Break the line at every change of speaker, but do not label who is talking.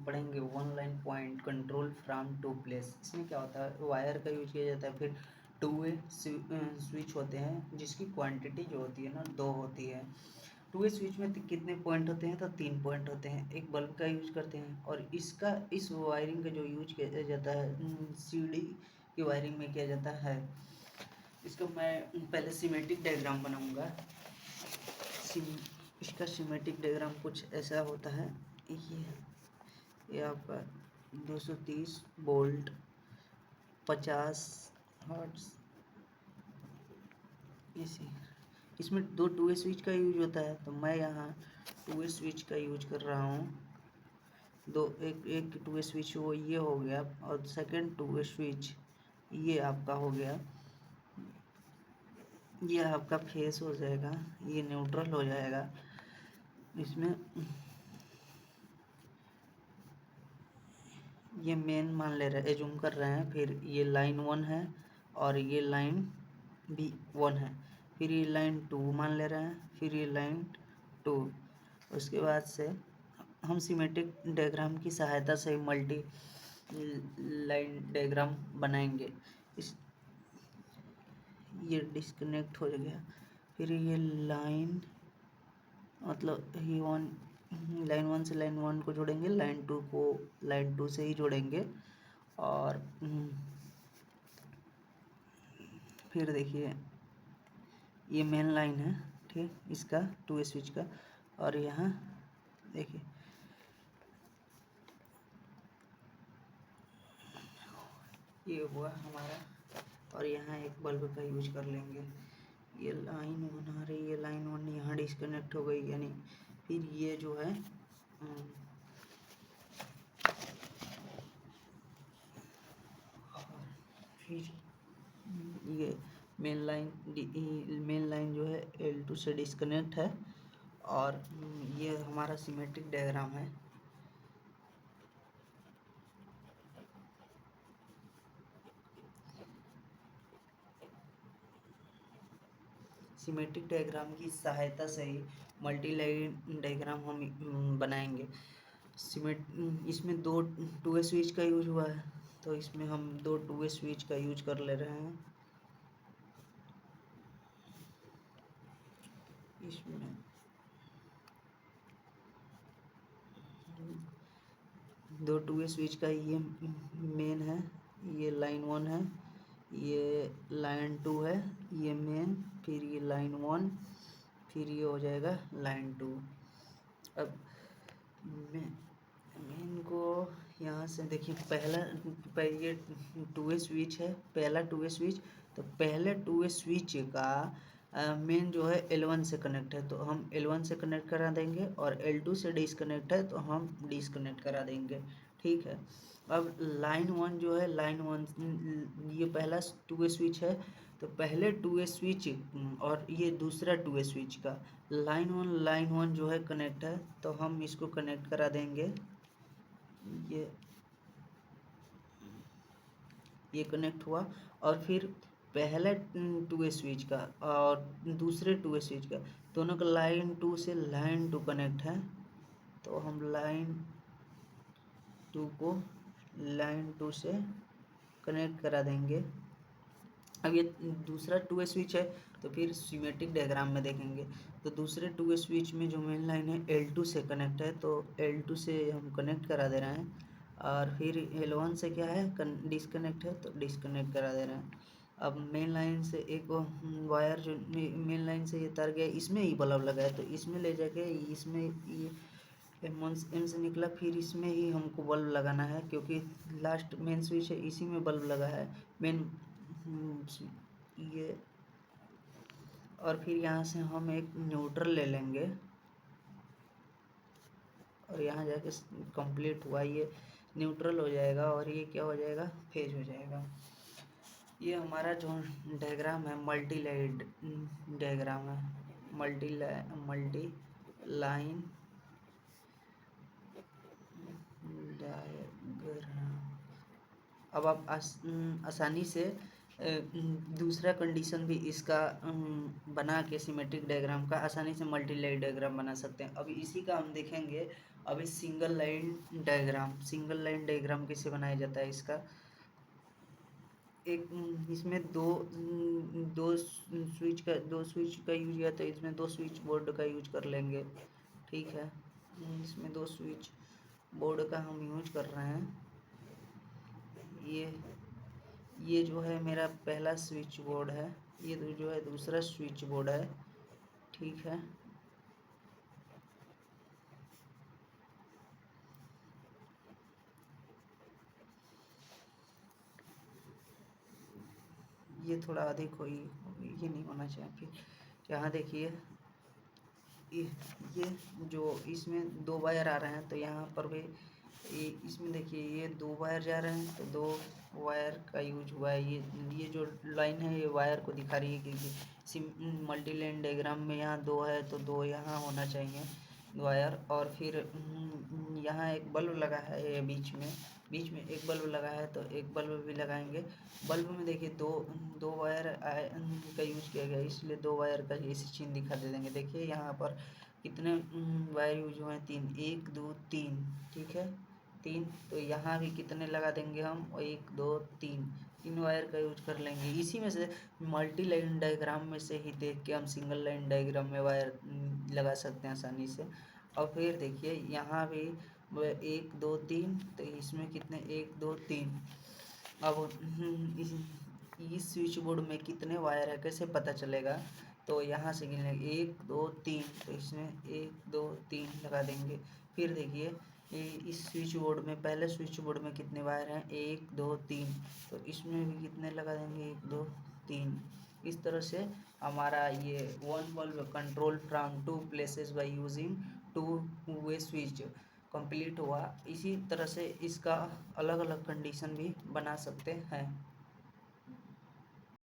पढ़ेंगे one line point control from two place. इसमें क्या होता है, वायर का यूज किया जाता है। फिर टू वे स्विच होते हैं जिसकी क्वांटिटी जो होती है ना 2 होती है। टू वे स्विच में कितने पॉइंट होते हैं, तो 3 पॉइंट होते हैं। एक बल्ब का यूज करते हैं और इस वायरिंग का जो यूज किया जाता है सीडी की वायरिंग में किया जाता है। इसको मैं पहले सीमेटिक डायग्राम बनाऊंगा। इसका सीमेटिक डायग्राम कुछ ऐसा होता है। ये आपका 230 वोल्ट 50 हर्ट्ज इसी इसमें 2 टू वे स्विच का यूज होता है, तो मैं यहाँ टू वे स्विच का यूज कर रहा हूँ। एक टू वे स्विच वो ये हो गया और सेकंड टू वे स्विच ये आपका हो गया। ये आपका फेस हो जाएगा, ये न्यूट्रल हो जाएगा। इसमें ये मेन मान ले रहे एज्यूम कर रहे हैं। फिर ये लाइन 1 है और ये लाइन भी 1 है। फिर ये लाइन 2 मान ले रहे हैं, फिर ये लाइन 2। उसके बाद से हम सीमेटिक डायग्राम की सहायता से मल्टी लाइन डायग्राम बनाएंगे। ये डिस्कनेक्ट हो गया। फिर ये लाइन मतलब ही वन लाइन 1 से लाइन 1 को जोड़ेंगे, लाइन 2 को लाइन 2 से ही जोड़ेंगे। और फिर देखिए ये मेन लाइन है, ठीक, इसका टू वे स्विच का। और यहाँ देखिए ये हुआ हमारा। और यहाँ एक बल्ब का यूज कर लेंगे। ये लाइन 1 आ रही है, लाइन 1 यहाँ डिस्कनेक्ट हो गई, यानी फिर ये जो है फिर ये मेन लाइन जो है L2 से डिस्कनेक्ट है। और ये हमारा सिमेट्रिक डायग्राम है। सिमेट्रिक डायग्राम की सहायता से ही मल्टी लाइन डायग्राम हम बनाएंगे। इसमें 2 टू वे स्विच का यूज हुआ है, तो इसमें हम 2 टू वे स्विच का यूज कर ले रहे हैं। इसमें 2 टू वे स्विच का ये मेन है, ये लाइन 1 है, ये लाइन 2 है, ये मेन, फिर ये लाइन 1, फिर ये हो जाएगा लाइन 2। अब मेन को यहाँ से देखिए ये टू वे स्विच है, पहला टू वे स्विच। तो पहले टू वे स्विच का मेन जो है L1 से कनेक्ट है, तो हम L1 से कनेक्ट करा देंगे। और L2 से डिसकनेक्ट है तो हम डिसकनेक्ट करा देंगे, ठीक है। अब लाइन 1 जो है, लाइन 1 ये पहला टू वे स्विच है, तो पहले टू वे स्विच और ये दूसरा टू वे स्विच का लाइन 1 जो है कनेक्ट है, तो हम इसको कनेक्ट करा देंगे। ये कनेक्ट हुआ। और फिर पहले टू वे स्विच का और दूसरे टू वे स्विच का दोनों का लाइन 2 से लाइन 2 कनेक्ट है, तो हम लाइन 2 को लाइन 2 से कनेक्ट करा देंगे। अब ये दूसरा टू वे स्विच है, तो फिर सीमेट्रिक डायग्राम में देखेंगे तो दूसरे टू वे स्विच में जो मेन लाइन है L2 से कनेक्ट है, तो L2 से हम कनेक्ट करा दे रहे हैं। और फिर L1 से क्या है डिसकनेक्ट है, तो डिसकनेक्ट करा दे रहे हैं। अब मेन लाइन से एक वायर जो मेन लाइन से ये तार गया, इसमें ही बल्ब लगा है, तो इसमें ले जाके इसमें ये M से निकला, फिर इसमें ही हमको बल्ब लगाना है, क्योंकि लास्ट मेन स्विच है इसी में बल्ब लगा है मेन ये। और फिर यहाँ से हम एक न्यूट्रल ले लेंगे और यहाँ जाके कंप्लीट हुआ, ये न्यूट्रल हो जाएगा और ये क्या हो जाएगा, फेज हो जाएगा। ये हमारा जो डायग्राम है मल्टी लाइन डायग्राम है, मल्टी लाइन डायग्राम। अब आप आसानी से दूसरा कंडीशन भी इसका बना के सिमेट्रिक डायग्राम का आसानी से मल्टी लाइन डायग्राम बना सकते हैं। अब इसी का हम देखेंगे अभी सिंगल लाइन डायग्राम कैसे बनाया जाता है इसका, एक इसमें दो स्विच का यूज किया, तो इसमें दो स्विच बोर्ड का यूज कर लेंगे। ठीक है, इसमें दो स्विच बोर्ड का हम यूज कर रहे हैं। ये जो है मेरा पहला स्विच बोर्ड है, ये जो है दूसरा स्विच बोर्ड है। ठीक है, ये थोड़ा अधिक हो, ये नहीं होना चाहिए। फिर यहाँ देखिए, ये जो इसमें दो वायर आ रहे हैं, तो यहाँ पर भी इसमें देखिए ये दो वायर जा रहे हैं, तो दो वायर का यूज हुआ है। ये जो लाइन है ये वायर को दिखा रही है, क्योंकि मल्टी लाइन डायग्राम में यहाँ दो है, तो दो यहाँ होना चाहिए वायर। और फिर यहाँ एक बल्ब लगा है, ये बीच में एक बल्ब लगा है, तो एक बल्ब भी लगाएंगे। बल्ब में देखिए दो वायर का यूज किया गया, इसलिए दो वायर का ऐसे चिन्ह दिखा दे देंगे। देखिए यहाँ पर कितने वायर यूज हुए हैं, 3, 1 2 3। ठीक है, 3, तो यहाँ भी कितने लगा देंगे हम, 1 2 3 वायर का यूज कर लेंगे। इसी में से मल्टी लाइन डायग्राम में से ही देख के हम सिंगल लाइन डायग्राम में वायर लगा सकते हैं आसानी से। और फिर देखिए यहाँ भी 1 2 3, तो इसमें कितने 1 2 3। अब इस स्विच बोर्ड में कितने वायर है कैसे पता चलेगा, तो यहाँ से गिनने 1 2 3, तो इसमें 1 2 3 लगा देंगे। फिर देखिए इस स्विच बोर्ड में, पहले स्विच बोर्ड में कितने वायर हैं, 1 2 3, तो इसमें भी कितने लगा देंगे, 1 2 3। इस तरह से हमारा ये one bulb control from two places by using two way switch complete हुआ। इसी तरह से इसका अलग अलग कंडीशन भी बना सकते हैं।